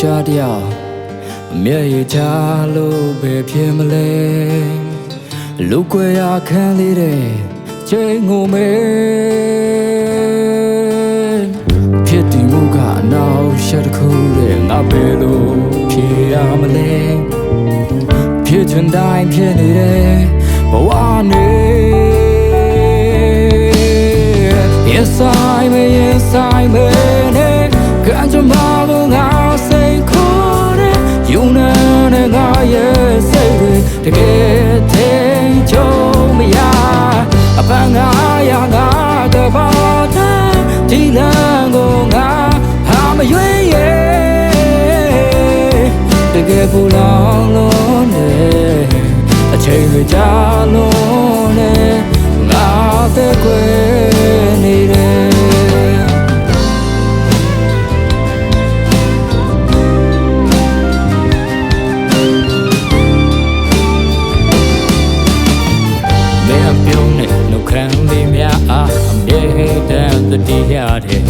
ကြားတရားမျက်ရည်ချလို့ပဲဖြစ်မလဲလူကွယ်ရာခံလေးတဲ့ချိန်ငုံမဲဖြစ်တည်မှုကအနောက်ရှက်တစ်ခုတဲ့ငါပဲလို့ဖြစ်ရမလဲဖြစ်ချင်တိုင်းဖြစ်နေတဲ့ဘဝနဲ့inside meနဲ့ကံကြမ္မာကိုငါစိတ်ခိုးတဲ့ယူနေနဲ့ငါရဲ့စိတ်တွေတကယ်ထိန်ချုံမရအပန်းငါရငါတဘာတဲ့ဒီလမ်းကိုငါဟာမရွေးရဲ့တကယ်ပူလောင်လို့နဲ့အချိန်တွေကြာလို့နဲ့ငါတဲ့ကွယ်နေတယ်မင်းအပြုံးနဲ့နှုတ်ခမ်းလေးများအားအမြဲတမ်းတတိယတဲ့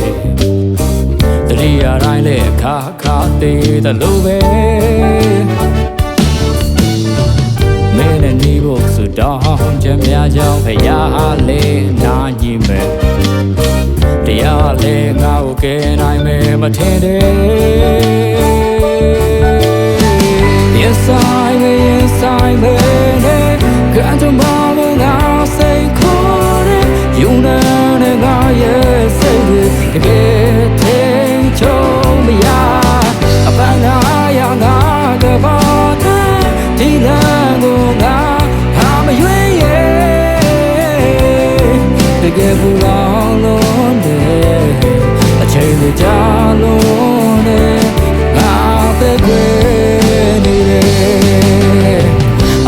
တတိယတိုင်းနဲ့ခါခါသေးတယ်လို့ပဲမင်းနဲ့နေဖို့ဆိုတော့ကြမ်းများကြောင်းဖရာလေးနာညီမဲ့တရားလေးငါ့ကိုကယ်နိုင်မယ်မထင်တဲ့ inside me နဲ့ကံကြမ္မာကိုငါစိတ်ခိုးတဲ့ယူနေနဲ့ငါရဲ့စိတ်တွေတကယ်ထိန်ချုံမရအပန်းငါရငါကဘာတဲ့ဒီလမ်းကိုငါဟာမရွေးရဲ့တကယ်ဘူးလောင်လို့နဲ့အချိန်တွေကြာလို့နဲ့ငါပဲခွေနေတယ်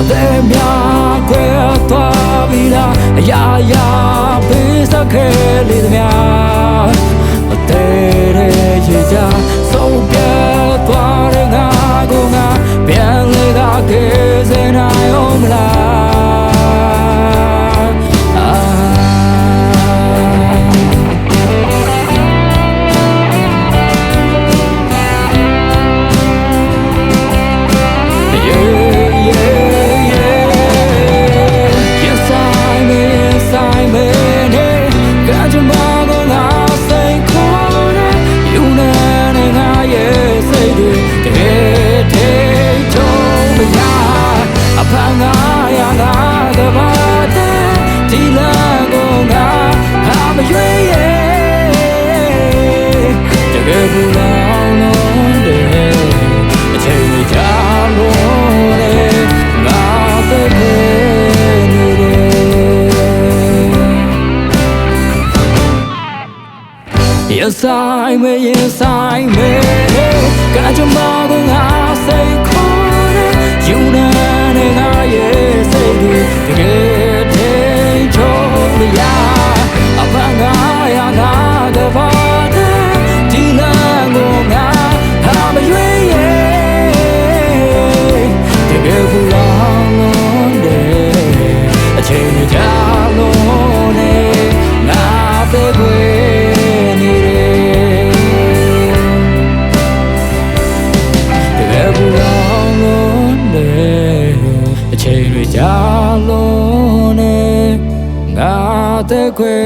အသက်များခွဲသွားပြီလားအရာရာပေးစခဲ့လေသမျှအသေးရဲ့ရေချဆုံးပြတ်သွားတဲ့ငါကိုငါပြန်လေကကယ်စင်နိုင်အောင်မလားinside me ကံကြမ္မာကိုငါစိတ်ခိုးတဲ့ယူနေနဲ့ငါရဲ့စိတ်တွေတကယ်ထိန်ချုံမရအပန်းငါရငါတဘာတဲ့ဒီလမ်းကိုငါဟာမရွေးရဲ့တကယ်ဘူးလောင်လို့တဲ့အချိန်တွေကြာလို့နဲ့ငါပဲခွေကြာလို့နဲ့ငါတဲ့ခွေ